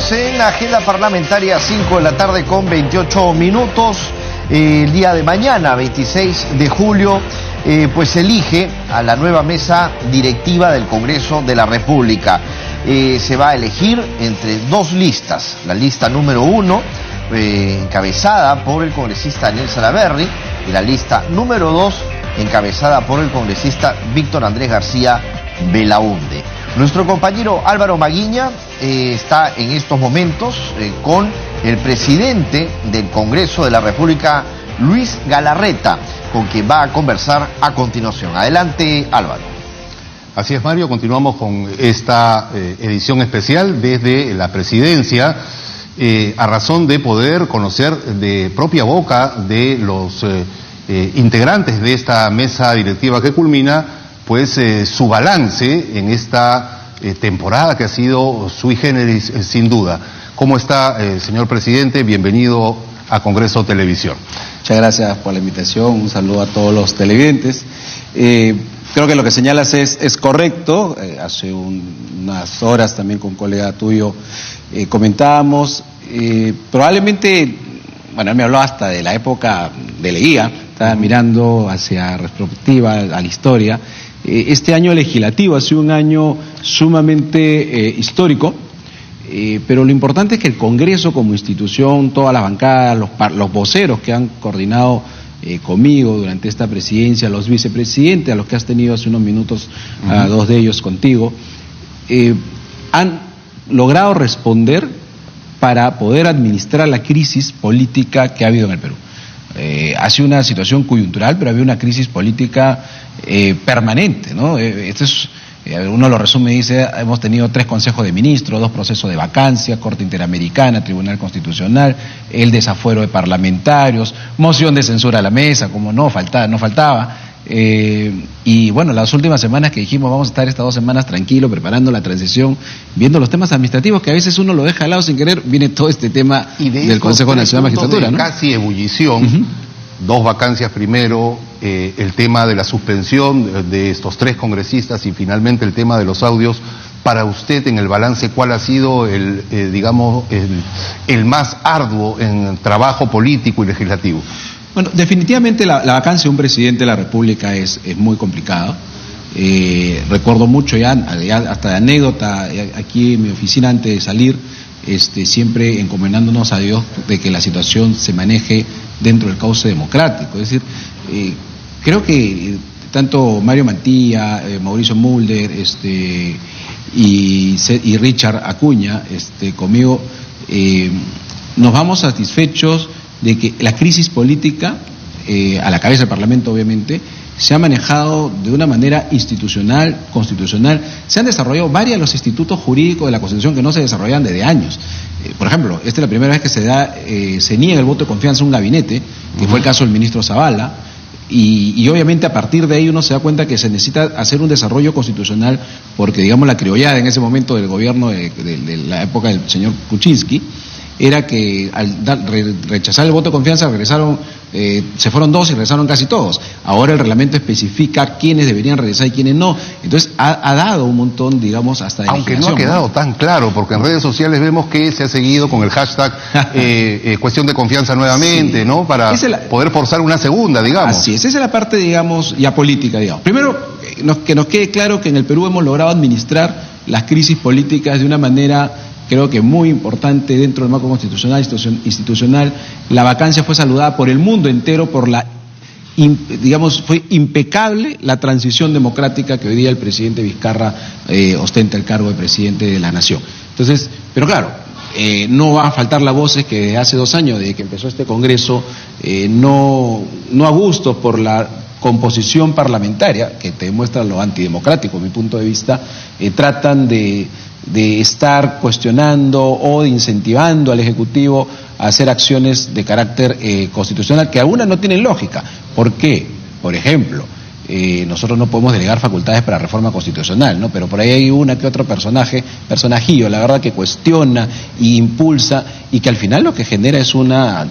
Estamos en la agenda parlamentaria, 5 de la tarde con 28 minutos. El día de mañana, 26 de julio, pues se elige a la nueva mesa directiva del Congreso de la República. Se va a elegir entre dos listas. La lista número 1, encabezada por el congresista Daniel Salaverry, y la lista número 2, encabezada por el congresista Víctor Andrés García Belaunde. Nuestro compañero Álvaro Maguiña está en estos momentos con el presidente del Congreso de la República, Luis Galarreta, con quien va a conversar a continuación. Adelante, Álvaro. Así es, Mario, continuamos con esta edición especial desde la presidencia, a razón de poder conocer de propia boca de los integrantes de esta mesa directiva que culmina, pues su balance en esta temporada que ha sido sui generis, sin duda. ¿Cómo está, señor presidente? Bienvenido a Congreso Televisión. Muchas gracias por la invitación, un saludo a todos los televidentes. Creo que lo que señalas es correcto. Hace unas horas también con un colega tuyo comentábamos, probablemente, bueno, él me habló hasta de la época de Leguía, estaba mirando hacia retrospectiva a la historia. Este año legislativo ha sido un año sumamente histórico, pero lo importante es que el Congreso como institución, todas las bancadas, los voceros que han coordinado conmigo durante esta presidencia, los vicepresidentes, a los que has tenido hace unos minutos, a dos de ellos contigo, han logrado responder para poder administrar la crisis política que ha habido en el Perú. Ha sido una situación coyuntural, pero había una crisis política permanente, ¿no? Esto es, uno lo resume y dice, hemos tenido 3 consejos de ministros, 2 procesos de vacancia, Corte Interamericana, Tribunal Constitucional, el desafuero de parlamentarios, moción de censura a la mesa, como no faltaba. Y bueno, las últimas semanas que dijimos vamos a estar estas 2 semanas tranquilos, preparando la transición, viendo los temas administrativos que a veces uno lo deja al lado sin querer, viene todo este tema del Consejo Nacional de Magistratura, ¿no? Casi ebullición, 2 vacancias primero, el tema de la suspensión de estos 3 congresistas y finalmente el tema de los audios. Para usted, en el balance, ¿cuál ha sido el más arduo en trabajo político y legislativo? Bueno, definitivamente la vacancia de un presidente de la República es muy complicado. Recuerdo mucho ya hasta de anécdota, aquí en mi oficina antes de salir, siempre encomendándonos a Dios de que la situación se maneje dentro del cauce democrático. Es decir, creo que tanto Mario Mantilla, Mauricio Mulder y Richard Acuña conmigo, nos vamos satisfechos de que la crisis política, a la cabeza del Parlamento obviamente, se ha manejado de una manera institucional, constitucional. Se han desarrollado varios de los institutos jurídicos de la Constitución que no se desarrollaban desde años. Por ejemplo, esta es la primera vez que se niega el voto de confianza a un gabinete, que fue el caso del ministro Zavala, y obviamente a partir de ahí uno se da cuenta que se necesita hacer un desarrollo constitucional, porque digamos la criollada en ese momento del gobierno de la época del señor Kuczynski, era que al rechazar el voto de confianza se fueron 2 y regresaron casi todos. Ahora el reglamento especifica quiénes deberían regresar y quiénes no. Entonces ha dado un montón, digamos, hasta de aunque no ha quedado tan claro, porque en redes sociales vemos que se ha seguido con el hashtag cuestión de confianza nuevamente, sí, ¿no? Para poder forzar una segunda, digamos. Así es, esa es la parte, digamos, ya política, digamos. Primero, que nos quede claro que en el Perú hemos logrado administrar las crisis políticas de una manera, creo que muy importante dentro del marco constitucional, institucional. La vacancia fue saludada por el mundo entero por fue impecable la transición democrática que hoy día el presidente Vizcarra ostenta el cargo de presidente de la nación. Entonces, pero claro, no va a faltar las voces que desde hace 2 años, desde que empezó este Congreso, no a gusto por la composición parlamentaria, que te demuestra lo antidemocrático, mi punto de vista, tratan de estar cuestionando o de incentivando al Ejecutivo a hacer acciones de carácter constitucional que algunas no tienen lógica. ¿Por qué? Por ejemplo, nosotros no podemos delegar facultades para reforma constitucional, ¿no? Pero por ahí hay una que otro personajillo, la verdad, que cuestiona e impulsa y que al final lo que genera es una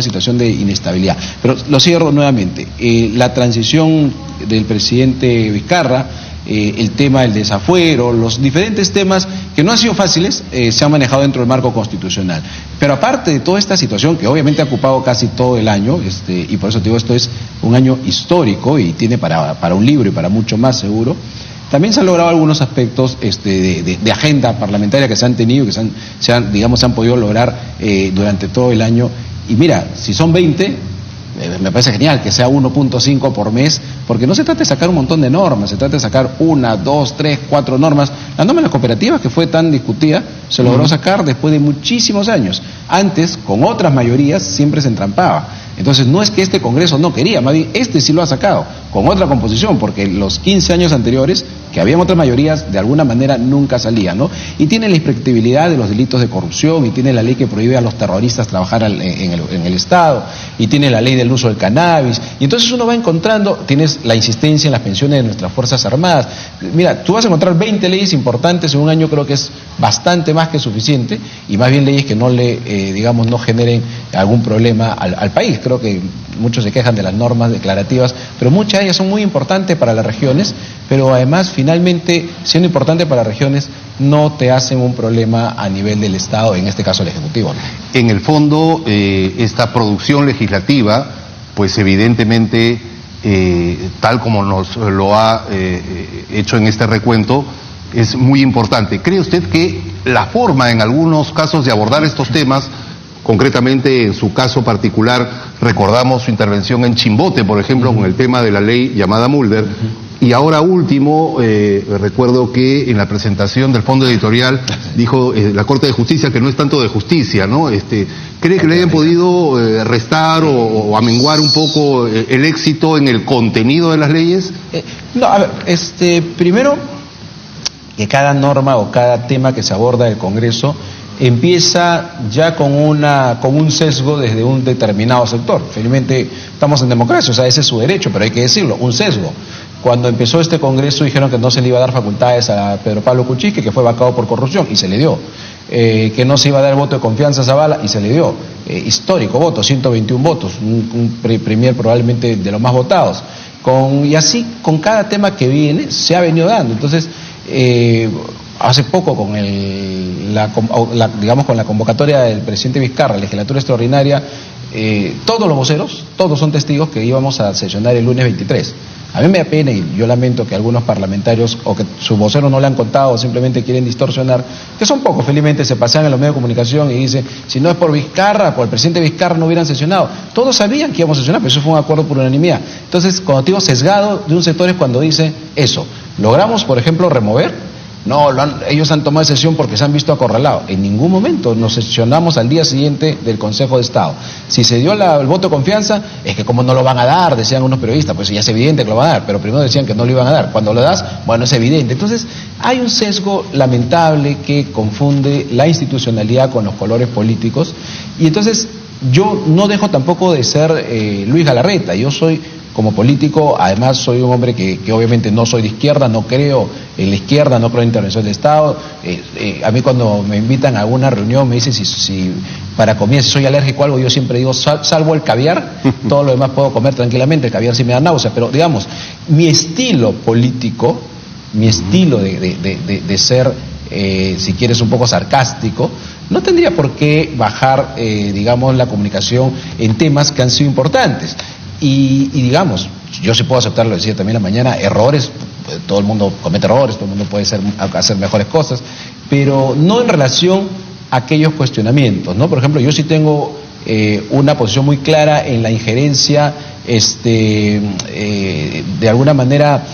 situación de inestabilidad. Pero lo cierro nuevamente, la transición del presidente Vizcarra el tema del desafuero, los diferentes temas que no han sido fáciles, se han manejado dentro del marco constitucional. Pero aparte de toda esta situación, que obviamente ha ocupado casi todo el año, y por eso te digo, esto es un año histórico y tiene para un libro y para mucho más seguro, también se han logrado algunos aspectos de agenda parlamentaria que se han tenido, que se han podido lograr durante todo el año. Y mira, si son 20, me parece genial que sea 1.5 por mes, porque no se trata de sacar un montón de normas, se trata de sacar 1, 2, 3, 4 normas. La norma de las cooperativas, que fue tan discutida, se logró sacar después de muchísimos años. Antes, con otras mayorías, siempre se entrampaba. Entonces, no es que este Congreso no quería, más bien este sí lo ha sacado, con otra composición, porque los 15 años anteriores, que habían otras mayorías, de alguna manera nunca salían, ¿no? Y tiene la imprescriptibilidad de los delitos de corrupción, y tiene la ley que prohíbe a los terroristas trabajar en el Estado, y tiene la ley del uso del cannabis, y entonces uno va encontrando, tienes la insistencia en las pensiones de nuestras Fuerzas Armadas. Mira, tú vas a encontrar 20 leyes importantes en un año, creo que es bastante más que suficiente, y más bien leyes que no no generen algún problema al país. Creo que muchos se quejan de las normas declarativas, pero muchas de ellas son muy importantes para las regiones, pero además finalmente, siendo importantes para las regiones, no te hacen un problema a nivel del Estado, en este caso el Ejecutivo, ¿no? En el fondo, esta producción legislativa, pues evidentemente, tal como nos lo ha hecho en este recuento, es muy importante. ¿Cree usted que la forma en algunos casos de abordar estos temas, concretamente en su caso particular, recordamos su intervención en Chimbote, por ejemplo, con el tema de la ley llamada Mulder, y ahora último, recuerdo que en la presentación del fondo editorial dijo la Corte de Justicia que no es tanto de justicia, ¿no? ¿Cree que le hayan podido restar o amenguar un poco el éxito en el contenido de las leyes? No, a ver, primero, que cada norma o cada tema que se aborda del Congreso empieza ya con un sesgo desde un determinado sector. Felizmente estamos en democracia, o sea, ese es su derecho, pero hay que decirlo, un sesgo. Cuando empezó este Congreso dijeron que no se le iba a dar facultades a Pedro Pablo Kuczynski, que fue vacado por corrupción, y se le dio. Que no se iba a dar el voto de confianza a Zavala, y se le dio. Histórico voto, 121 votos, un premier probablemente de los más votados. Y así con cada tema que viene se ha venido dando. Entonces, hace poco con con la convocatoria del presidente Vizcarra, legislatura extraordinaria, todos los voceros, todos son testigos que íbamos a sesionar el lunes 23. A mí me da pena y yo lamento que algunos parlamentarios o que sus voceros no le han contado o simplemente quieren distorsionar, que son pocos, felizmente se pasean en los medios de comunicación y dicen, si no es por Vizcarra, por el presidente Vizcarra no hubieran sesionado. Todos sabían que íbamos a sesionar, pero eso fue un acuerdo por unanimidad. Entonces, cuando te digo sesgado de un sector es cuando dice eso. Logramos, por ejemplo, remover. No, ellos han tomado decisión porque se han visto acorralados. En ningún momento nos sesionamos al día siguiente del Consejo de Estado. Si se dio el voto de confianza, es que como no lo van a dar, decían unos periodistas, pues ya es evidente que lo van a dar, pero primero decían que no lo iban a dar. Cuando lo das, bueno, es evidente. Entonces, hay un sesgo lamentable que confunde la institucionalidad con los colores políticos. Y entonces, yo no dejo tampoco de ser Luis Galarreta. Yo soy, como político, además soy un hombre que obviamente no soy de izquierda, no creo en la izquierda, no creo en intervención del Estado. A mí cuando me invitan a alguna reunión me dicen si para comida, si soy alérgico a algo, yo siempre digo, salvo el caviar, todo lo demás puedo comer tranquilamente, el caviar sí me da náusea, pero digamos, mi estilo político, mi estilo de ser, si quieres, un poco sarcástico, no tendría por qué bajar, la comunicación en temas que han sido importantes. Y digamos, yo sí puedo aceptar, lo decía también la mañana, errores, todo el mundo comete errores, todo el mundo puede hacer mejores cosas, pero no en relación a aquellos cuestionamientos, ¿no? Por ejemplo, yo sí tengo una posición muy clara en la injerencia, de alguna manera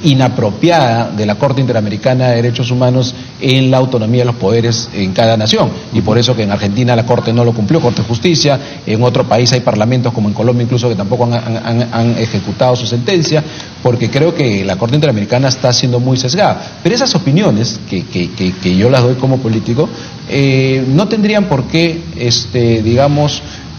inapropiada de la Corte Interamericana de Derechos Humanos en la autonomía de los poderes en cada nación, y por eso que en Argentina la Corte no lo cumplió, Corte de Justicia, en otro país hay parlamentos como en Colombia incluso que tampoco han ejecutado su sentencia, porque creo que la Corte Interamericana está siendo muy sesgada. Pero esas opiniones que yo las doy como político no tendrían por qué,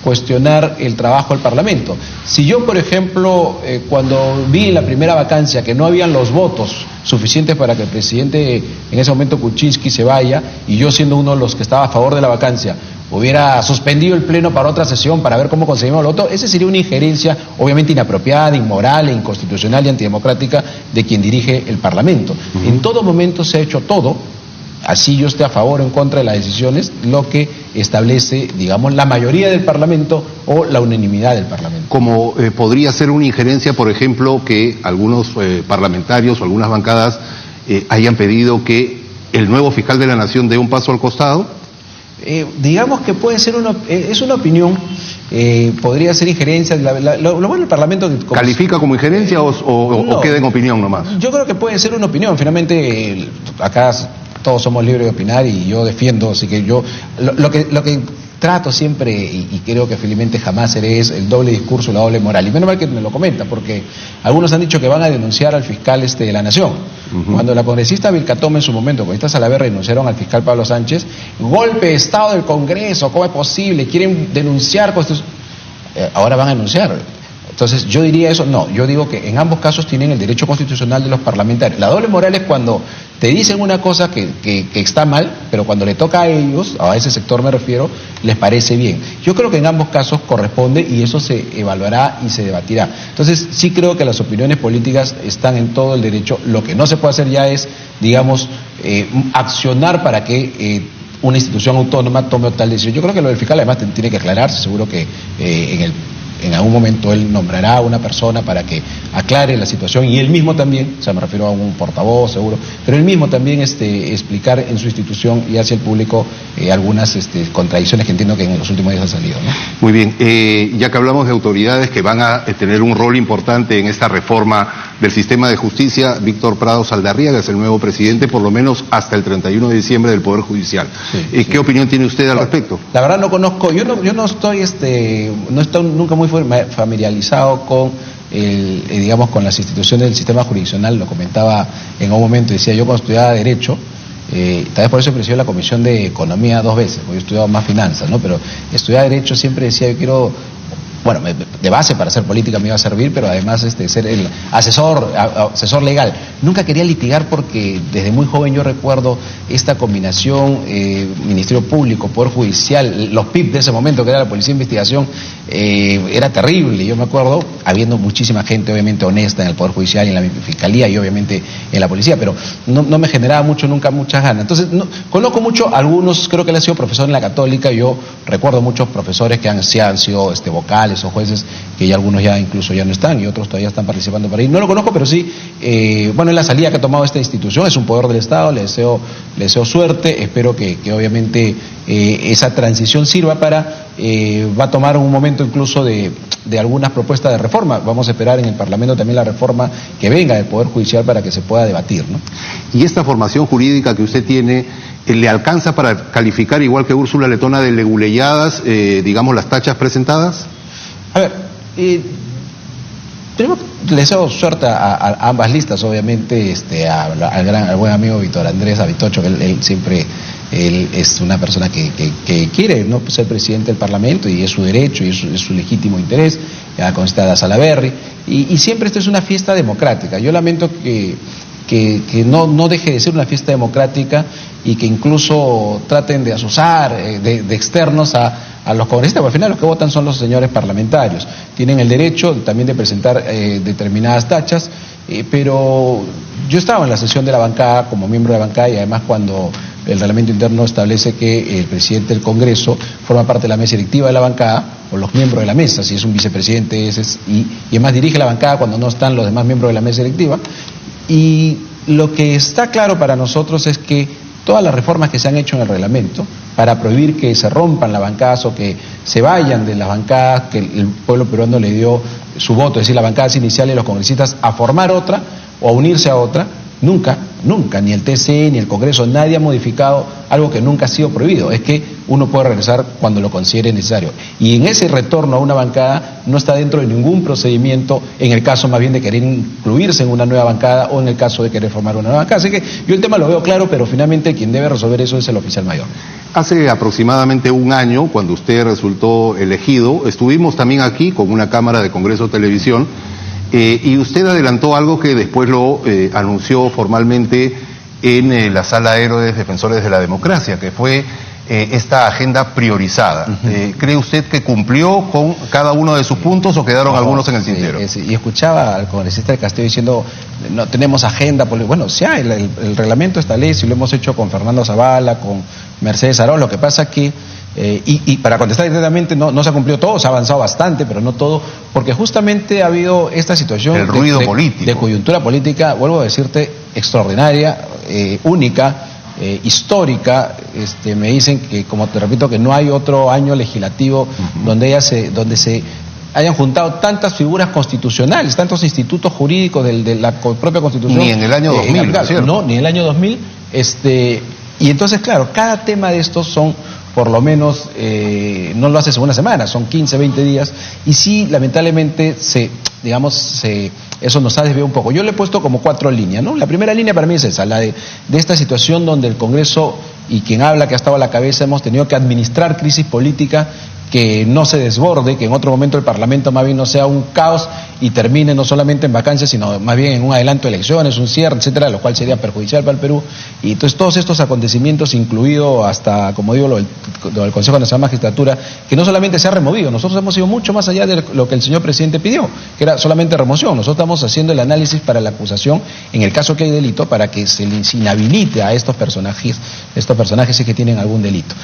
cuestionar el trabajo del Parlamento. Si yo, por ejemplo, cuando vi en la primera vacancia que no habían los votos suficientes para que el presidente, en ese momento Kuczynski, se vaya, y yo siendo uno de los que estaba a favor de la vacancia, hubiera suspendido el pleno para otra sesión para ver cómo conseguimos el voto, esa sería una injerencia obviamente inapropiada, inmoral, inconstitucional y antidemocrática de quien dirige el Parlamento. En todo momento se ha hecho todo, así yo esté a favor o en contra de las decisiones, lo que establece, digamos, la mayoría del Parlamento o la unanimidad del Parlamento. Como podría ser una injerencia, por ejemplo, que algunos parlamentarios o algunas bancadas hayan pedido que el nuevo fiscal de la Nación dé un paso al costado. Digamos que puede ser es una opinión, podría ser injerencia. Lo bueno del Parlamento... ¿Califica como injerencia o queda en opinión nomás? Yo creo que puede ser una opinión. Finalmente, acá todos somos libres de opinar y yo defiendo, así que yo lo que trato siempre, y creo que felizmente jamás seré, es el doble discurso, la doble moral. Y menos mal que me lo comenta, porque algunos han dicho que van a denunciar al fiscal de la Nación. Cuando la congresista Vilcatoma en su momento, congresista Salaverry, renunciaron al fiscal Pablo Sánchez, golpe de Estado del Congreso, ¿cómo es posible? Quieren denunciar, ahora van a denunciar. Entonces, yo diría eso, no, yo digo que en ambos casos tienen el derecho constitucional de los parlamentarios. La doble moral es cuando te dicen una cosa que está mal, pero cuando le toca a ellos, a ese sector me refiero, les parece bien. Yo creo que en ambos casos corresponde y eso se evaluará y se debatirá. Entonces, sí creo que las opiniones políticas están en todo el derecho. Lo que no se puede hacer ya es, digamos, accionar para que una institución autónoma tome tal decisión. Yo creo que lo del fiscal además tiene que aclararse, seguro que en algún momento él nombrará a una persona para que aclare la situación y él mismo también, o sea, me refiero a un portavoz seguro, pero él mismo también explicar en su institución y hacia el público algunas contradicciones que entiendo que en los últimos días han salido, ¿no? Muy bien, ya que hablamos de autoridades que van a tener un rol importante en esta reforma del sistema de justicia, Víctor Prados Saldarriaga es el nuevo presidente, por lo menos hasta el 31 de diciembre del Poder Judicial. Sí. ¿Qué opinión tiene usted al respecto? La verdad no conozco, yo no estoy nunca muy familiarizado con digamos, con las instituciones del sistema jurisdiccional. Lo comentaba en un momento, decía yo cuando estudiaba Derecho, tal vez por eso presidió la Comisión de Economía 2 veces, porque yo estudiaba más finanzas, ¿no? Pero estudiar Derecho siempre decía yo quiero... Bueno, de base para hacer política me iba a servir, pero además ser el asesor legal. Nunca quería litigar porque desde muy joven yo recuerdo esta combinación Ministerio Público, Poder Judicial, los PIP de ese momento, que era la Policía de Investigación, era terrible. Yo me acuerdo, habiendo muchísima gente obviamente honesta en el Poder Judicial y en la Fiscalía y obviamente en la Policía, pero no me generaba nunca muchas ganas. Entonces, conozco mucho, algunos, creo que él ha sido profesor en la Católica, yo recuerdo muchos profesores que han sido vocales o jueces, que ya algunos ya incluso ya no están y otros todavía están participando por ahí. No lo conozco, pero sí, bueno, en la salida que ha tomado esta institución, es un poder del Estado, le deseo suerte, espero que obviamente esa transición sirva para, va a tomar un momento incluso de algunas propuestas de reforma. Vamos a esperar en el Parlamento también la reforma que venga del Poder Judicial para que se pueda debatir, ¿no? ¿Y esta formación jurídica que usted tiene le alcanza para calificar, igual que Úrsula Letona, de leguleyadas, digamos, las tachas presentadas? A ver, primero le deseo suerte a ambas listas, obviamente, al buen amigo Víctor Andrés Avitocho, que él siempre es una persona que quiere, ¿no?, ser presidente del Parlamento, y es su derecho y es su legítimo interés, la congresista Salaverry, y siempre esto es una fiesta democrática. Yo lamento que no deje de ser una fiesta democrática y que incluso traten de azuzar de externos a los congresistas, porque al final los que votan son los señores parlamentarios. Tienen el derecho también de presentar determinadas tachas, pero yo estaba en la sesión de la bancada como miembro de la bancada, y además cuando el reglamento interno establece que el presidente del Congreso forma parte de la mesa directiva de la bancada, o los miembros de la mesa, si es un vicepresidente y además dirige la bancada cuando no están los demás miembros de la mesa directiva. Y lo que está claro para nosotros es que todas las reformas que se han hecho en el reglamento para prohibir que se rompan las bancadas o que se vayan de las bancadas, que el pueblo peruano le dio su voto, es decir, las bancadas iniciales y los congresistas, a formar otra o a unirse a otra, nunca, ni el TC ni el Congreso, nadie ha modificado algo que nunca ha sido prohibido. Es que uno puede regresar cuando lo considere necesario. Y en ese retorno a una bancada no está dentro de ningún procedimiento, en el caso más bien de querer incluirse en una nueva bancada o en el caso de querer formar una nueva bancada. Así que yo el tema lo veo claro, pero finalmente quien debe resolver eso es el oficial mayor. Hace aproximadamente un año, cuando usted resultó elegido, estuvimos también aquí con una cámara de Congreso Televisión, y usted adelantó algo que después lo anunció formalmente en la Sala Héroes Defensores de la Democracia, que fue esta agenda priorizada. ¿Cree usted que cumplió con cada uno de sus puntos o quedaron algunos en el tintero? Y escuchaba al congresista del Castillo diciendo, no tenemos agenda. Bueno, sí hay, el reglamento establece, y lo hemos hecho con Fernando Zavala, con Mercedes Arón. Lo que pasa es que, y para contestar directamente, no se ha cumplido todo, se ha avanzado bastante, pero no todo, porque justamente ha habido esta situación el ruido político, de coyuntura política, vuelvo a decirte, extraordinaria, única, histórica. Me dicen que, como te repito, que no hay otro año legislativo donde se hayan juntado tantas figuras constitucionales, tantos institutos jurídicos de la propia Constitución. Ni en el año 2000, ¿cierto? No, ni en el año 2000. Y entonces, claro, cada tema de estos son, por lo menos, no lo haces en una semana, son 15, 20 días, y sí, lamentablemente, eso nos ha desviado un poco. Yo le he puesto como 4 líneas, ¿no? La primera línea para mí es esa, la de esta situación donde el Congreso, y quien habla que ha estado a la cabeza, hemos tenido que administrar crisis política, que no se desborde, que en otro momento el Parlamento más bien no sea un caos y termine no solamente en vacancias, sino más bien en un adelanto de elecciones, un cierre, etcétera, lo cual sería perjudicial para el Perú. Y entonces todos estos acontecimientos, incluido hasta, como digo, lo del Consejo Nacional de Magistratura, que no solamente se ha removido, nosotros hemos ido mucho más allá de lo que el señor presidente pidió, que era solamente remoción. Nosotros estamos haciendo el análisis para la acusación, en el caso que hay delito, para que se les inhabilite a estos personajes sí que tienen algún delito.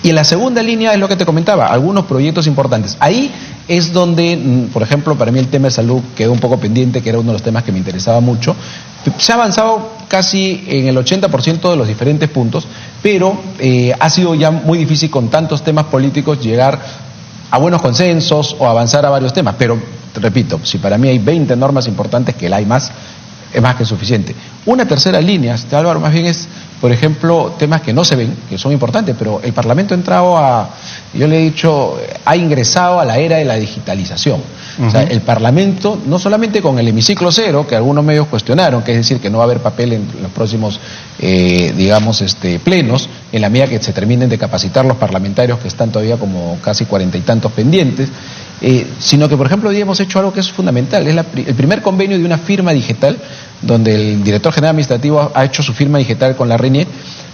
Y en la segunda línea es lo que te comentaba, algunos proyectos importantes. Ahí es donde, por ejemplo, para mí el tema de salud quedó un poco pendiente, que era uno de los temas que me interesaba mucho. Se ha avanzado casi en el 80% de los diferentes puntos, pero ha sido ya muy difícil con tantos temas políticos llegar a buenos consensos o avanzar a varios temas. Pero, repito, si para mí hay 20 normas importantes, que la hay más, es más que suficiente. Una tercera línea, Álvaro, más bien es, por ejemplo, temas que no se ven, que son importantes, pero el Parlamento ha entrado yo le he dicho, ha ingresado a la era de la digitalización. O sea, el Parlamento, no solamente con el hemiciclo cero, que algunos medios cuestionaron, que es decir, que no va a haber papel en los próximos, plenos, en la medida que se terminen de capacitar los parlamentarios, que están todavía como casi 40 y tantos pendientes, sino que, por ejemplo, hoy hemos hecho algo que es fundamental, es el primer convenio de una firma digital, donde el director general administrativo ha hecho su firma digital con la RENIEC,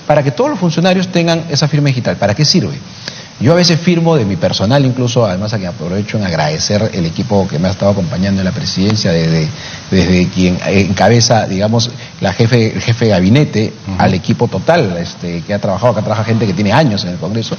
para que todos los funcionarios tengan esa firma digital. ¿Para qué sirve? Yo a veces firmo de mi personal, incluso, además a quien aprovecho en agradecer el equipo que me ha estado acompañando en la presidencia, desde quien encabeza, digamos, el jefe de gabinete, al equipo total, que ha trabajado, acá trabaja gente que tiene años en el Congreso.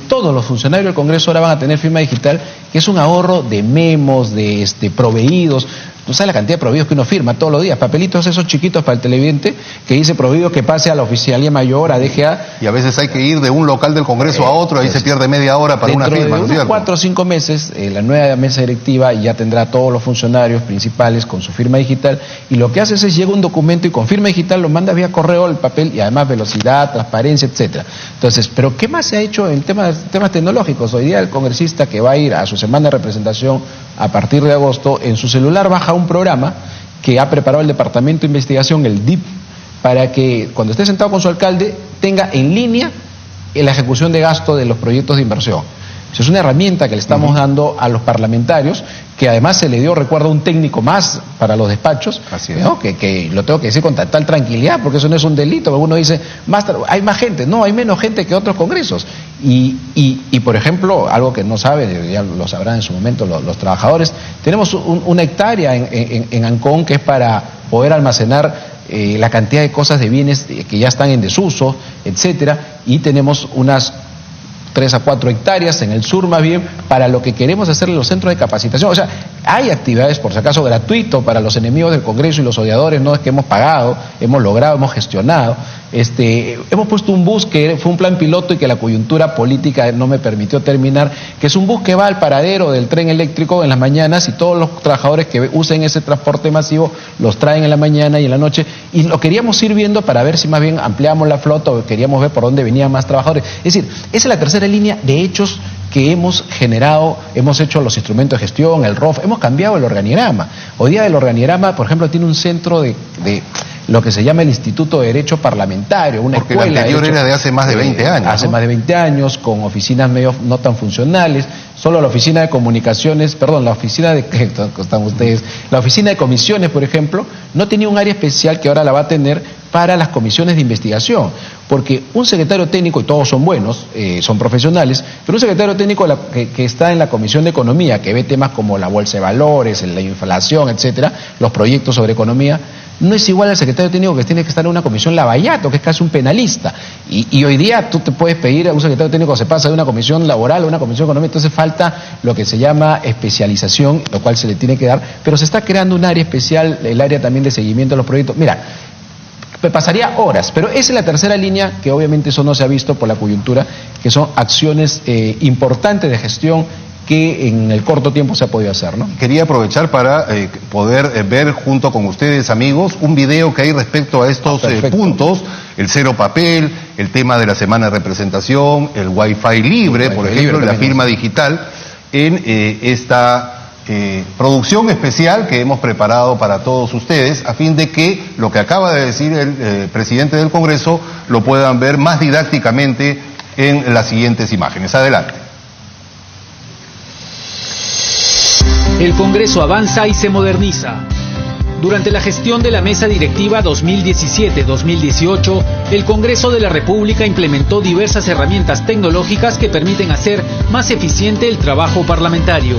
Todos los funcionarios del Congreso ahora van a tener firma digital, que es un ahorro de memos, de proveídos. Tú sabes la cantidad de proveídos que uno firma todos los días, papelitos esos chiquitos para el televidente que dice proveído que pase a la oficialía mayor, a DGA. Y a veces hay que ir de un local del Congreso a otro, ahí se pierde media hora para una firma, ¿no es cierto? 4 o 5 meses, la nueva mesa directiva ya tendrá a todos los funcionarios principales con su firma digital, y lo que haces es llega un documento y con firma digital lo manda vía correo el papel, y además velocidad, transparencia, etcétera. Entonces, ¿pero qué más se ha hecho en temas tecnológicos? Hoy día el congresista que va a ir a su semana de representación a partir de agosto, en su celular baja un programa que ha preparado el Departamento de Investigación, el DIP, para que cuando esté sentado con su alcalde tenga en línea la ejecución de gasto de los proyectos de inversión. Eso es una herramienta que le estamos dando a los parlamentarios, que además se le dio, recuerdo, un técnico más para los despachos, ¿no? que lo tengo que decir con total tranquilidad, porque eso no es un delito. Uno dice, hay más gente, no, hay menos gente que otros congresos. Y por ejemplo, algo que no saben, ya lo sabrán en su momento los trabajadores, tenemos una hectárea en Ancón que es para poder almacenar la cantidad de cosas, de bienes que ya están en desuso, etcétera, y tenemos unas 3 a 4 hectáreas en el sur más bien para lo que queremos hacer en los centros de capacitación. O sea, hay actividades, por si acaso, gratuito para los enemigos del Congreso y los odiadores. No es que hemos pagado, hemos logrado, hemos gestionado. Hemos puesto un bus que fue un plan piloto y que la coyuntura política no me permitió terminar, que es un bus que va al paradero del tren eléctrico en las mañanas, y todos los trabajadores que usen ese transporte masivo los traen en la mañana y en la noche, y lo queríamos ir viendo para ver si más bien ampliamos la flota o queríamos ver por dónde venían más trabajadores. Es decir, esa es la tercera línea de hechos que hemos generado. Hemos hecho los instrumentos de gestión, el ROF, hemos cambiado el organigrama. Hoy día el organigrama, por ejemplo, tiene un centro lo que se llama el Instituto de Derecho Parlamentario, una porque escuela. El anterior era de hace más de 20 años. Hace más de 20 años, con oficinas medio no tan funcionales. Solo la oficina de comunicaciones, perdón, la oficina de, están ustedes, la oficina de comisiones, por ejemplo, no tenía un área especial que ahora la va a tener para las comisiones de investigación, porque un secretario técnico, y todos son buenos, son profesionales, pero un secretario técnico que está en la Comisión de Economía, que ve temas como la bolsa de valores, la inflación, etcétera, los proyectos sobre economía, no es igual al secretario técnico que tiene que estar en una comisión lavallato, que es casi un penalista. Y hoy día tú te puedes pedir a un secretario técnico que se pasa de una comisión laboral a una comisión económica, entonces falta lo que se llama especialización, lo cual se le tiene que dar, pero se está creando un área especial, el área también de seguimiento de los proyectos. Mira, me pasaría horas, pero esa es la tercera línea, que obviamente eso no se ha visto por la coyuntura, que son acciones importantes de gestión que en el corto tiempo se ha podido hacer, ¿no? Quería aprovechar para poder ver junto con ustedes, amigos, un video que hay respecto a estos puntos, el cero papel, el tema de la semana de representación, el Wi-Fi libre, por ejemplo, la firma digital, en esta producción especial que hemos preparado para todos ustedes, a fin de que lo que acaba de decir el presidente del Congreso lo puedan ver más didácticamente en las siguientes imágenes. Adelante. El Congreso avanza y se moderniza. Durante la gestión de la Mesa Directiva 2017-2018, el Congreso de la República implementó diversas herramientas tecnológicas que permiten hacer más eficiente el trabajo parlamentario.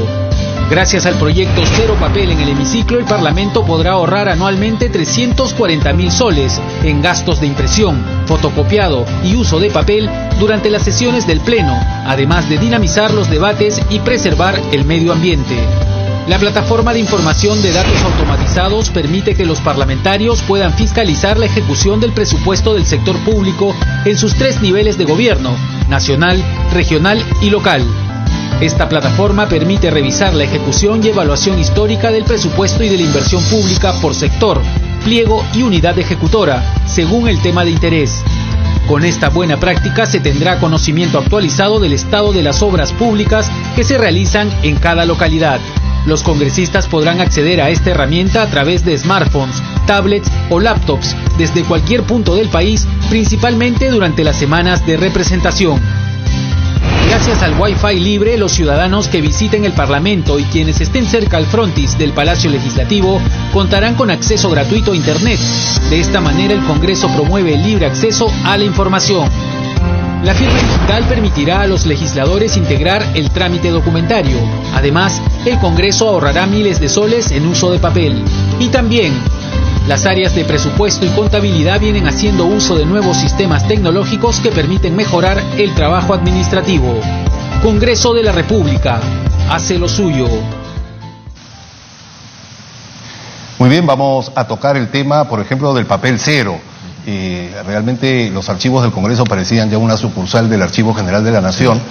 Gracias al proyecto Cero Papel en el hemiciclo, el Parlamento podrá ahorrar anualmente 340.000 soles en gastos de impresión, fotocopiado y uso de papel durante las sesiones del Pleno, además de dinamizar los debates y preservar el medio ambiente. La plataforma de información de datos automatizados permite que los parlamentarios puedan fiscalizar la ejecución del presupuesto del sector público en sus 3 niveles de gobierno: nacional, regional y local. Esta plataforma permite revisar la ejecución y evaluación histórica del presupuesto y de la inversión pública por sector, pliego y unidad ejecutora, según el tema de interés. Con esta buena práctica se tendrá conocimiento actualizado del estado de las obras públicas que se realizan en cada localidad. Los congresistas podrán acceder a esta herramienta a través de smartphones, tablets o laptops desde cualquier punto del país, principalmente durante las semanas de representación. Gracias al Wi-Fi libre, los ciudadanos que visiten el Parlamento y quienes estén cerca al frontis del Palacio Legislativo contarán con acceso gratuito a Internet. De esta manera, el Congreso promueve el libre acceso a la información. La firma digital permitirá a los legisladores integrar el trámite documentario. Además, el Congreso ahorrará miles de soles en uso de papel. Y también, las áreas de presupuesto y contabilidad vienen haciendo uso de nuevos sistemas tecnológicos que permiten mejorar el trabajo administrativo. Congreso de la República, hace lo suyo. Muy bien, vamos a tocar el tema, por ejemplo, del papel cero. Realmente los archivos del Congreso parecían ya una sucursal del Archivo General de la Nación,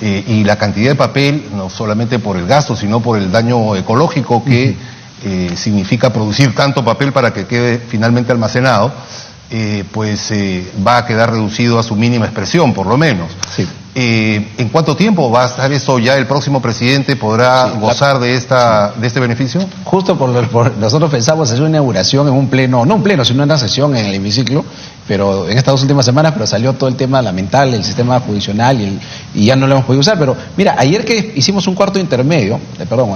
y la cantidad de papel, no solamente por el gasto, sino por el daño ecológico que significa producir tanto papel para que quede finalmente almacenado, va a quedar reducido a su mínima expresión, por lo menos. Sí. ¿En cuánto tiempo va a estar eso ya? ¿El próximo presidente podrá gozar de este beneficio? Justo nosotros pensamos hacer una inauguración en un pleno, no un pleno, sino una sesión en el hemiciclo, pero en estas 2 últimas semanas, pero salió todo el tema lamentable, el sistema judicial, y ya no lo hemos podido usar. Pero mira, ayer que hicimos un cuarto intermedio,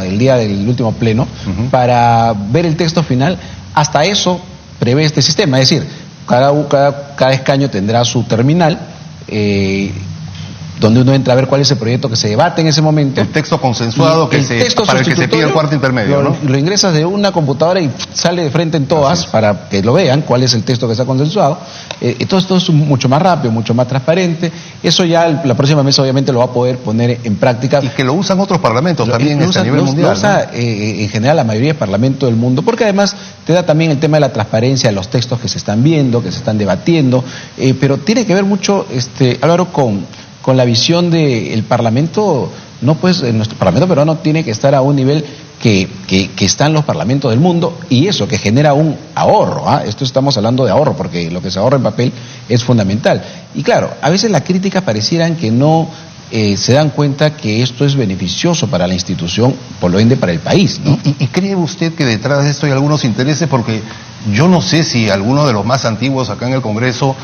el día del último pleno, para ver el texto final, hasta eso prevé este sistema, es decir, cada escaño tendrá su terminal, donde uno entra a ver cuál es el proyecto que se debate en ese momento. El texto consensuado para el que se pide el cuarto intermedio, ¿no? Lo ingresas de una computadora y sale de frente en todas para que lo vean cuál es el texto que está consensuado. Esto es mucho más rápido, mucho más transparente. Eso ya la próxima mesa obviamente lo va a poder poner en práctica. Y que lo usan otros parlamentos también a nivel mundial. Lo usa en general la mayoría de parlamentos del mundo, porque además te da también el tema de la transparencia de los textos que se están viendo, que se están debatiendo, pero tiene que ver mucho, Álvaro, con la visión del Parlamento. Nuestro Parlamento peruano tiene que estar a un nivel que están los parlamentos del mundo, y eso que genera un ahorro. Esto estamos hablando de ahorro, porque lo que se ahorra en papel es fundamental. Y claro, a veces las críticas parecieran que no se dan cuenta que esto es beneficioso para la institución, por lo ende para el país, ¿no? ¿Y cree usted que detrás de esto hay algunos intereses? Porque yo no sé si alguno de los más antiguos acá en el Congreso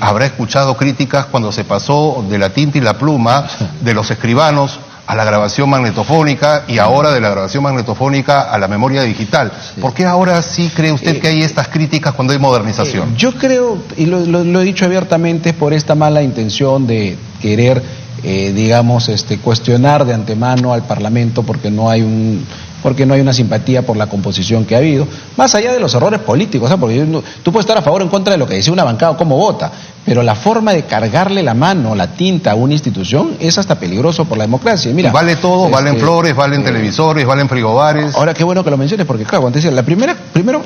habrá escuchado críticas cuando se pasó de la tinta y la pluma de los escribanos a la grabación magnetofónica y ahora de la grabación magnetofónica a la memoria digital. Sí. ¿Por qué ahora sí cree usted que hay estas críticas cuando hay modernización? Yo creo, y lo he dicho abiertamente, por esta mala intención de querer, digamos, cuestionar de antemano al Parlamento porque no hay una simpatía por la composición que ha habido, más allá de los errores políticos, ¿sabes? Porque tú puedes estar a favor o en contra de lo que decide una bancada o cómo vota, pero la forma de cargarle la mano, la tinta a una institución es hasta peligroso por la democracia. Mira, vale todo, valen flores, valen televisores, valen frigobares. Ahora, qué bueno que lo menciones, porque claro, cuando te decía, primero,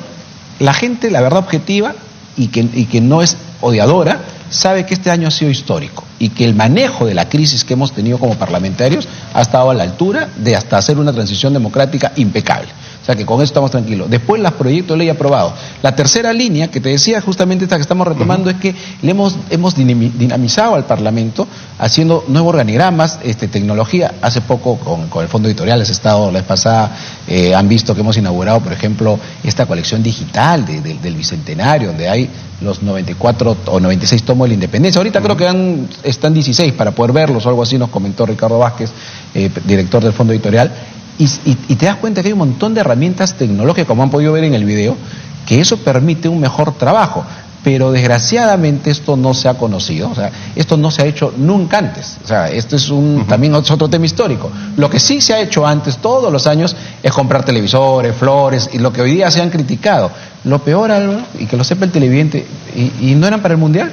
la gente, la verdad objetiva y que no es odiadora, sabe que este año ha sido histórico y que el manejo de la crisis que hemos tenido como parlamentarios ha estado a la altura de hasta hacer una transición democrática impecable. O sea que con eso estamos tranquilos. Después los proyectos de ley aprobados. La tercera línea que te decía, justamente esta que estamos retomando, es que le hemos dinamizado al Parlamento haciendo nuevos organigramas, tecnología. Hace poco con el Fondo Editorial les he estado, la vez pasada, han visto que hemos inaugurado, por ejemplo, esta colección digital del Bicentenario, donde hay los 94 o 96 tomos de la Independencia. Ahorita creo que están 16 para poder verlos o algo así, nos comentó Ricardo Vázquez, director del Fondo Editorial. Y te das cuenta que hay un montón de herramientas tecnológicas, como han podido ver en el video, que eso permite un mejor trabajo. Pero desgraciadamente esto no se ha conocido, o sea, esto no se ha hecho nunca antes. O sea, esto es también es otro tema histórico. Lo que sí se ha hecho antes, todos los años, es comprar televisores, flores, y lo que hoy día se han criticado. Lo peor, Álvaro, y que lo sepa el televidente, y no eran para el Mundial.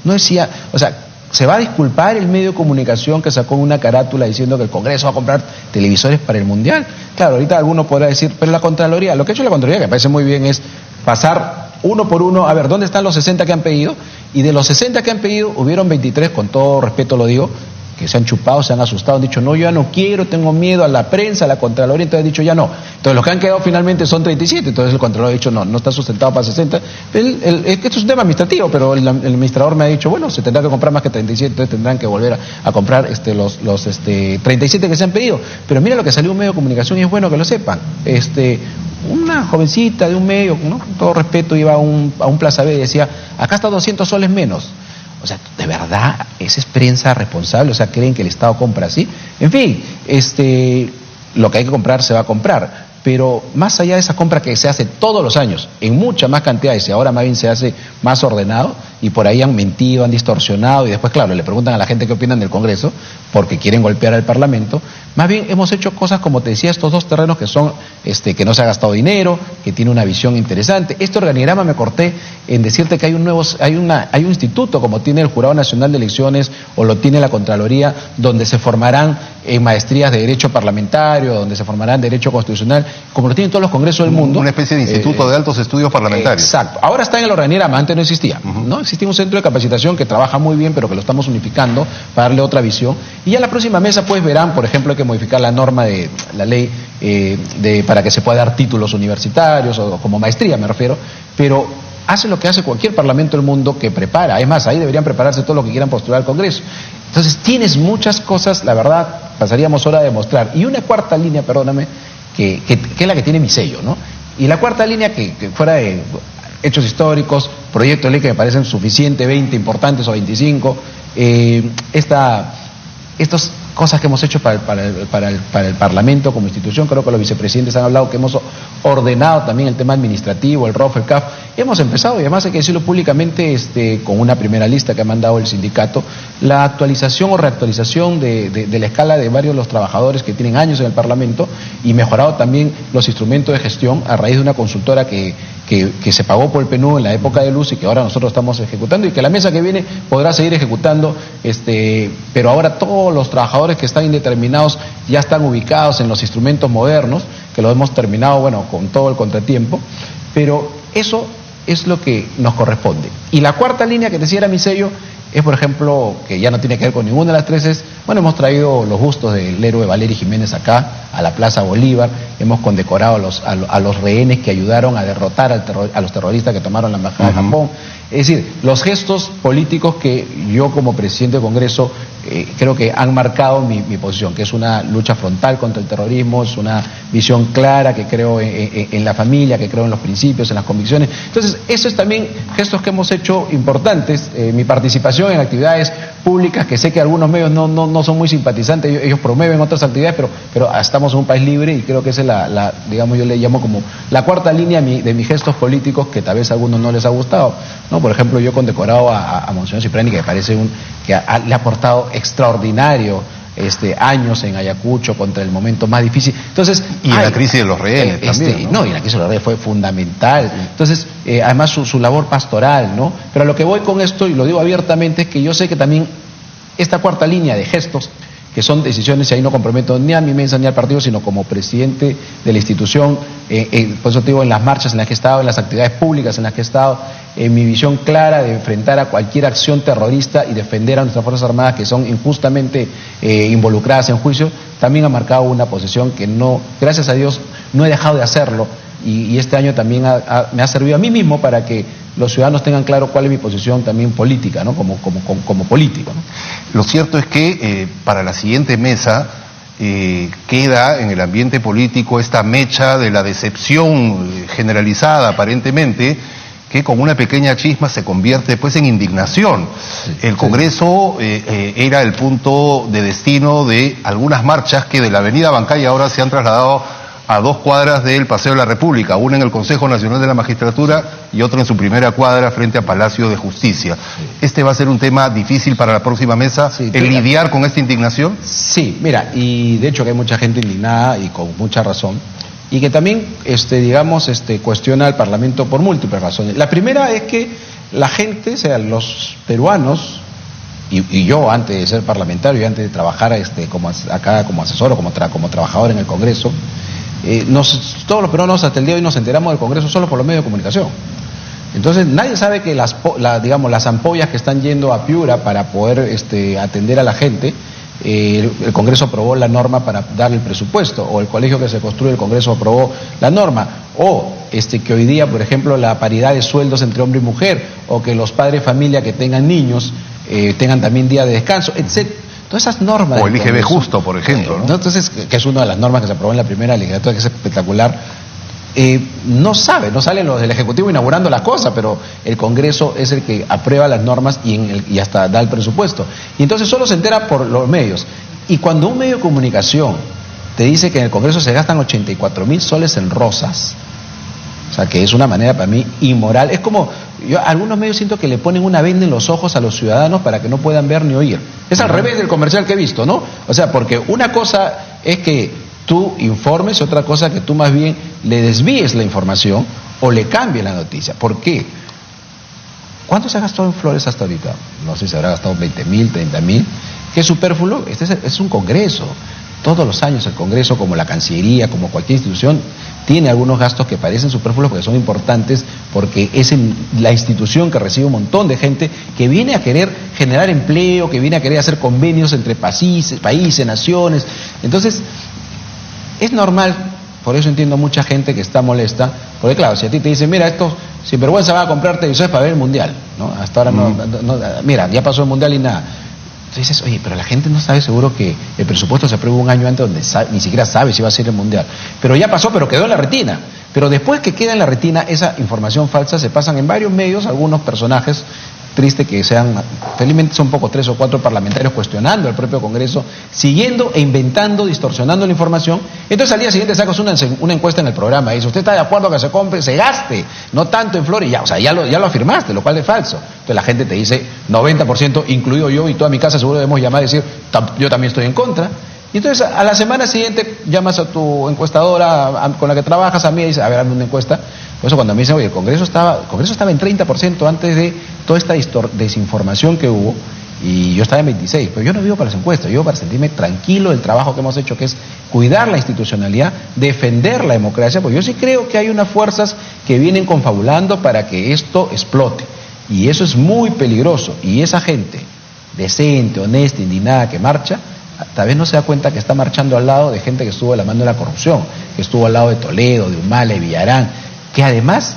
No decía, o sea, se va a disculpar el medio de comunicación que sacó una carátula diciendo que el Congreso va a comprar televisores para el Mundial. Claro, ahorita alguno podrá decir, pero la Contraloría, lo que ha hecho la Contraloría, que me parece muy bien, es pasar uno por uno, a ver, ¿dónde están los 60 que han pedido? Y de los 60 que han pedido, hubieron 23, con todo respeto lo digo, que se han chupado, se han asustado, han dicho, no, yo ya no quiero, tengo miedo a la prensa, a la Contraloría, entonces han dicho, ya no. Entonces los que han quedado finalmente son 37, entonces el Contralor ha dicho, no está sustentado para 60. Esto es un tema administrativo, pero el administrador me ha dicho, bueno, se tendrá que comprar más que 37, entonces tendrán que volver a comprar los 37 que se han pedido. Pero mira lo que salió un medio de comunicación y es bueno que lo sepan. Una jovencita de un medio, ¿no? Con todo respeto, iba a un Plaza B y decía, acá está 200 soles menos. O sea, ¿de verdad esa es prensa responsable? O sea, ¿creen que el Estado compra así? En fin, lo que hay que comprar se va a comprar. Pero más allá de esa compra que se hace todos los años, en muchas más cantidades, y ahora más bien se hace más ordenado, y por ahí han mentido, han distorsionado, y después, claro, le preguntan a la gente qué opinan del Congreso, porque quieren golpear al Parlamento. Más bien hemos hecho cosas, como te decía, estos dos terrenos que son, que no se ha gastado dinero, que tiene una visión interesante. Este organigrama me corté en decirte que hay un instituto, como tiene el Jurado Nacional de Elecciones, o lo tiene la Contraloría, donde se formarán maestrías de Derecho Parlamentario, donde se formarán Derecho Constitucional, como lo tienen todos los congresos del mundo. Una especie de instituto de altos estudios parlamentarios. Exacto. Ahora está en el organigrama, antes no existía. ¿No? Existía un centro de capacitación que trabaja muy bien, pero que lo estamos unificando para darle otra visión. Y ya en la próxima mesa, pues verán, por ejemplo, hay que modificar la norma de la ley para que se pueda dar títulos universitarios, o como maestría me refiero, pero hace lo que hace cualquier parlamento del mundo que prepara. Además, ahí deberían prepararse todo lo que quieran postular al Congreso. Entonces, tienes muchas cosas, la verdad, pasaríamos hora de mostrar. Y una cuarta línea, perdóname, que es la que tiene mi sello, ¿no? Y la cuarta línea, que fuera de hechos históricos, proyectos de ley que me parecen suficientes, 20 importantes o 25, estas cosas que hemos hecho para el Parlamento como institución, creo que los vicepresidentes han hablado que hemos ordenado también el tema administrativo, el ROF, el CAF, hemos empezado, y además hay que decirlo públicamente, con una primera lista que ha mandado el sindicato, la actualización o reactualización de la escala de varios de los trabajadores que tienen años en el Parlamento, y mejorado también los instrumentos de gestión a raíz de una consultora que se pagó por el PNUD en la época de Luz y que ahora nosotros estamos ejecutando, y que la mesa que viene podrá seguir ejecutando, pero ahora todos los trabajadores que están indeterminados ya están ubicados en los instrumentos modernos, que lo hemos terminado, bueno, con todo el contratiempo, pero eso es lo que nos corresponde. Y la cuarta línea que te decía era mi sello, es, por ejemplo, que ya no tiene que ver con ninguna de las tres, es, bueno, hemos traído los bustos del héroe Valery Jiménez acá, a la Plaza Bolívar, hemos condecorado a los rehenes que ayudaron a derrotar a los terroristas que tomaron la embajada de Japón, Es decir, los gestos políticos que yo como presidente del Congreso creo que han marcado mi posición, que es una lucha frontal contra el terrorismo, es una visión clara, que creo en la familia, que creo en los principios, en las convicciones. Entonces, eso es también gestos que hemos hecho importantes. Mi participación en actividades públicas, que sé que algunos medios no son muy simpatizantes, ellos promueven otras actividades, pero estamos en un país libre y creo que esa es digamos, yo le llamo como la cuarta línea de mis gestos políticos, que tal vez a algunos no les ha gustado, ¿no? Por ejemplo, yo he condecorado a Monseñor Cipriani, que me parece le ha aportado extraordinario años en Ayacucho contra el momento más difícil. Entonces, y la crisis de los rehenes también, ¿no? Y la crisis de los rehenes fue fundamental. Entonces, además su labor pastoral, ¿no? Pero a lo que voy con esto, y lo digo abiertamente, es que yo sé que también esta cuarta línea de gestos, que son decisiones, y ahí no comprometo ni a mi mesa ni al partido, sino como presidente de la institución, por eso te digo, en las marchas en las que he estado, en las actividades públicas en las que he estado, en mi visión clara de enfrentar a cualquier acción terrorista y defender a nuestras Fuerzas Armadas que son injustamente involucradas en juicio, también ha marcado una posición que no, gracias a Dios, no he dejado de hacerlo, y este año también me ha servido a mí mismo para que los ciudadanos tengan claro cuál es mi posición también política, ¿no? Como político, ¿no? Lo cierto es que para la siguiente mesa queda en el ambiente político esta mecha de la decepción generalizada aparentemente, que con una pequeña chisma se convierte pues en indignación. El Congreso era el punto de destino de algunas marchas que de la avenida Bancay ahora se han trasladado a 2 cuadras del Paseo de la República, una en el Consejo Nacional de la Magistratura y otra en su primera cuadra frente a Palacio de Justicia. ¿Este va a ser un tema difícil para la próxima mesa, el lidiar con esta indignación? Sí, mira, y de hecho que hay mucha gente indignada y con mucha razón, y que también, digamos, cuestiona al Parlamento por múltiples razones. La primera es que la gente, o sea, los peruanos, y yo antes de ser parlamentario y antes de trabajar acá como asesor o como trabajador en el Congreso, todos los peruanos hasta el día de hoy nos enteramos del Congreso solo por los medios de comunicación. Entonces nadie sabe que las ampollas que están yendo a Piura para poder atender a la gente, el Congreso aprobó la norma para dar el presupuesto, o el colegio que se construye, el Congreso aprobó la norma, o que hoy día, por ejemplo, la paridad de sueldos entre hombre y mujer, o que los padres de familia que tengan niños tengan también día de descanso, etc. Todas esas normas. O el IGB justo, por ejemplo, ¿no? Entonces, que es una de las normas que se aprobó en la primera legislatura, que es espectacular. No salen los del Ejecutivo inaugurando las cosas, pero el Congreso es el que aprueba las normas y hasta da el presupuesto. Y entonces solo se entera por los medios. Y cuando un medio de comunicación te dice que en el Congreso se gastan 84.000 soles en rosas, o sea, que es una manera para mí inmoral. Es como, algunos medios siento que le ponen una venda en los ojos a los ciudadanos para que no puedan ver ni oír. Es al revés del comercial que he visto, ¿no? O sea, porque una cosa es que tú informes, otra cosa que tú más bien le desvíes la información o le cambies la noticia. ¿Por qué? ¿Cuánto se ha gastado en flores hasta ahorita? No sé si se habrá gastado 20.000, 30.000. ¿Qué es superfluo? Es un congreso. Todos los años el Congreso, como la Cancillería, como cualquier institución, tiene algunos gastos que parecen superfluos porque son importantes, porque es la institución que recibe un montón de gente que viene a querer generar empleo, que viene a querer hacer convenios entre países, naciones. Entonces, es normal, por eso entiendo a mucha gente que está molesta, porque claro, si a ti te dicen, mira, estos sinvergüenza van a comprarte televisores para ver el Mundial, ¿no? Hasta ahora mira, ya pasó el Mundial y nada. Entonces dices, oye, pero la gente no sabe seguro que el presupuesto se aprueba un año antes donde ni siquiera sabe si va a ser el Mundial. Pero ya pasó, pero quedó en la retina. Pero después que queda en la retina, esa información falsa se pasan en varios medios, algunos personajes, triste que sean, felizmente son pocos, 3 o 4 parlamentarios cuestionando al propio Congreso, siguiendo e inventando, distorsionando la información. Entonces al día siguiente sacas una encuesta en el programa y dice, ¿usted está de acuerdo que se compre, se gaste, no tanto en flores? Ya, o sea, ya lo afirmaste, lo cual es falso. Entonces la gente te dice, 90%, incluido yo y toda mi casa, seguro debemos llamar y decir, yo también estoy en contra. Y entonces a la semana siguiente llamas a tu encuestadora con la que trabajas, a mí, y dices, a ver, hazme una encuesta. Por eso cuando me dicen, oye, el Congreso estaba en 30% antes de toda esta desinformación que hubo, y yo estaba en 26%, pero yo no vivo para las encuestas, yo vivo para sentirme tranquilo del trabajo que hemos hecho, que es cuidar la institucionalidad, defender la democracia, porque yo sí creo que hay unas fuerzas que vienen confabulando para que esto explote, y eso es muy peligroso, y esa gente decente, honesta, indignada que marcha, tal vez no se da cuenta que está marchando al lado de gente que estuvo de la mano de la corrupción, que estuvo al lado de Toledo, de Humala, de Villarán, que además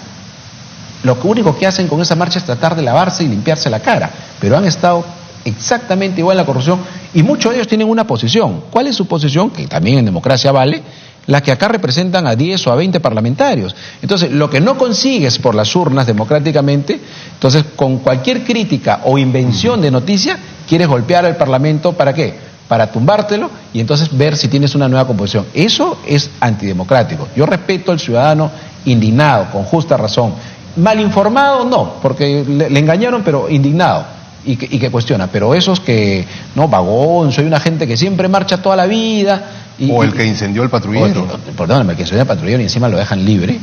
lo único que hacen con esa marcha es tratar de lavarse y limpiarse la cara, pero han estado exactamente igual en la corrupción y muchos de ellos tienen una posición. ¿Cuál es su posición? Que también en democracia vale, la que acá representan a 10 o a 20 parlamentarios. Entonces, lo que no consigues por las urnas democráticamente, entonces con cualquier crítica o invención de noticia, quieres golpear al Parlamento, ¿para qué? Para tumbártelo y entonces ver si tienes una nueva composición. Eso es antidemocrático. Yo respeto al ciudadano indignado, con justa razón. Mal informado, no, porque le engañaron, pero indignado y que cuestiona. Pero esos que, no, vagón, soy una gente que siempre marcha toda la vida. O el que incendió el patrullero. Perdóname, el que incendió el patrullero y encima lo dejan libre.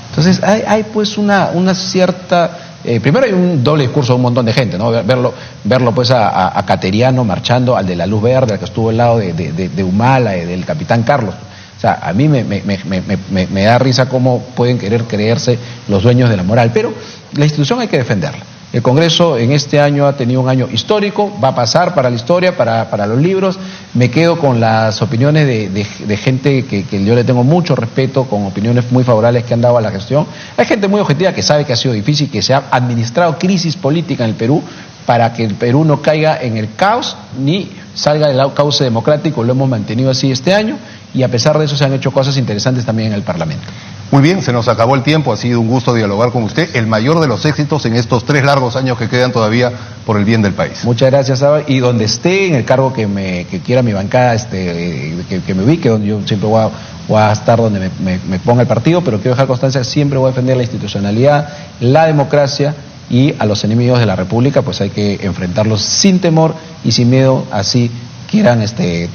Entonces hay pues una cierta... primero hay un doble discurso de un montón de gente, ¿no? Verlo pues a Cateriano marchando, al de la Luz Verde, al que estuvo al lado de Humala, del capitán Carlos. O sea, a mí me da risa cómo pueden querer creerse los dueños de la moral, pero la institución hay que defenderla. El Congreso en este año ha tenido un año histórico, va a pasar para la historia, para los libros. Me quedo con las opiniones de gente que yo le tengo mucho respeto, con opiniones muy favorables que han dado a la gestión. Hay gente muy objetiva que sabe que ha sido difícil, que se ha administrado crisis política en el Perú para que el Perú no caiga en el caos ni salga del cauce democrático. Lo hemos mantenido así este año y a pesar de eso se han hecho cosas interesantes también en el Parlamento. Muy bien, se nos acabó el tiempo, ha sido un gusto dialogar con usted, el mayor de los éxitos en estos 3 largos años que quedan todavía por el bien del país. Muchas gracias, Saba, y donde esté, en el cargo que quiera mi bancada, que me ubique, donde yo siempre voy a estar donde me ponga el partido, pero quiero dejar constancia que siempre voy a defender la institucionalidad, la democracia, y a los enemigos de la República pues hay que enfrentarlos sin temor y sin miedo, así quieran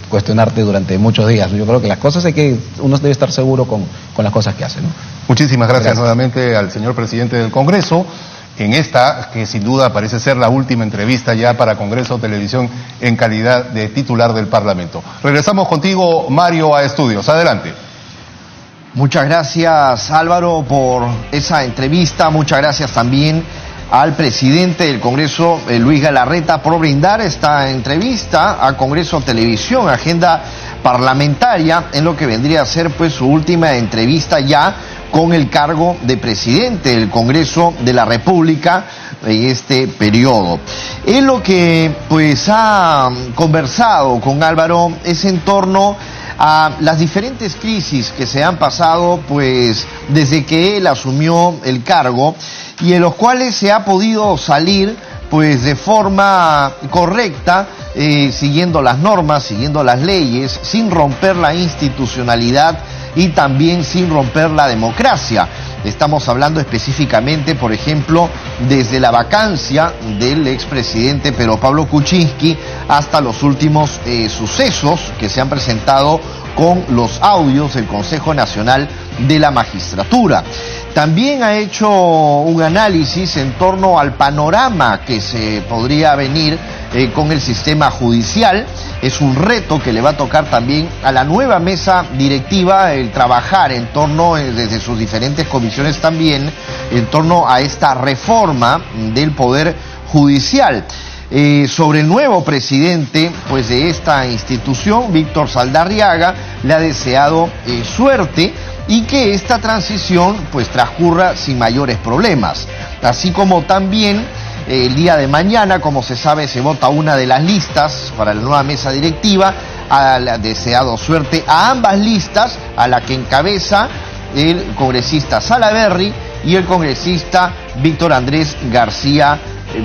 cuestionarte durante muchos días. Yo creo que las cosas uno debe estar seguro con las cosas que hace, ¿no? Muchísimas gracias nuevamente al señor presidente del Congreso, en esta que sin duda parece ser la última entrevista ya para Congreso Televisión en calidad de titular del Parlamento. Regresamos contigo, Mario, a estudios. Adelante. Muchas gracias, Álvaro, por esa entrevista. Muchas gracias también al presidente del Congreso, Luis Galarreta, por brindar esta entrevista a Congreso Televisión, agenda parlamentaria, en lo que vendría a ser pues su última entrevista ya con el cargo de presidente del Congreso de la República en este periodo. Él lo que pues ha conversado con Álvaro es en torno a las diferentes crisis que se han pasado pues desde que él asumió el cargo y en los cuales se ha podido salir pues de forma correcta, siguiendo las normas, siguiendo las leyes, sin romper la institucionalidad y también sin romper la democracia. Estamos hablando específicamente, por ejemplo, desde la vacancia del expresidente Pedro Pablo Kuczynski hasta los últimos sucesos que se han presentado con los audios del Consejo Nacional de la Magistratura. También ha hecho un análisis en torno al panorama que se podría venir con el sistema judicial. Es un reto que le va a tocar también a la nueva mesa directiva el trabajar en torno, desde sus diferentes comisiones también, en torno a esta reforma del Poder Judicial. Sobre el nuevo presidente pues de esta institución, Víctor Saldarriaga, le ha deseado suerte y que esta transición pues transcurra sin mayores problemas, así como también el día de mañana, como se sabe, se vota una de las listas para la nueva mesa directiva. Ha deseado suerte a ambas listas, a la que encabeza el congresista Salaverry y el congresista Víctor Andrés García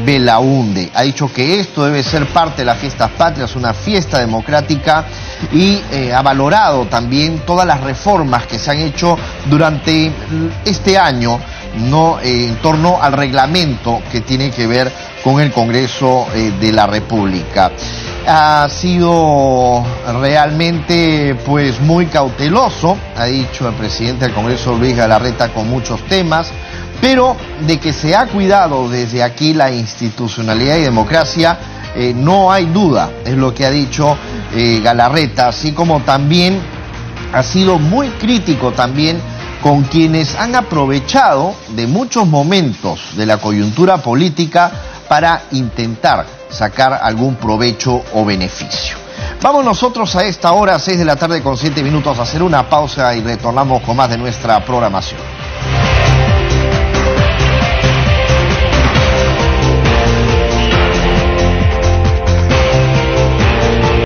Belaunde. Ha dicho que esto debe ser parte de las fiestas patrias, una fiesta democrática, y ha valorado también todas las reformas que se han hecho durante este año, no en torno al reglamento que tiene que ver con el Congreso de la República. Ha sido realmente pues muy cauteloso, ha dicho el presidente del Congreso, Luis Galarreta, con muchos temas, pero de que se ha cuidado desde aquí la institucionalidad y democracia, no hay duda, es lo que ha dicho Galarreta, así como también ha sido muy crítico también con quienes han aprovechado de muchos momentos de la coyuntura política para intentar sacar algún provecho o beneficio. Vamos nosotros a esta hora, 6 de la tarde con 7 minutos, a hacer una pausa y retornamos con más de nuestra programación.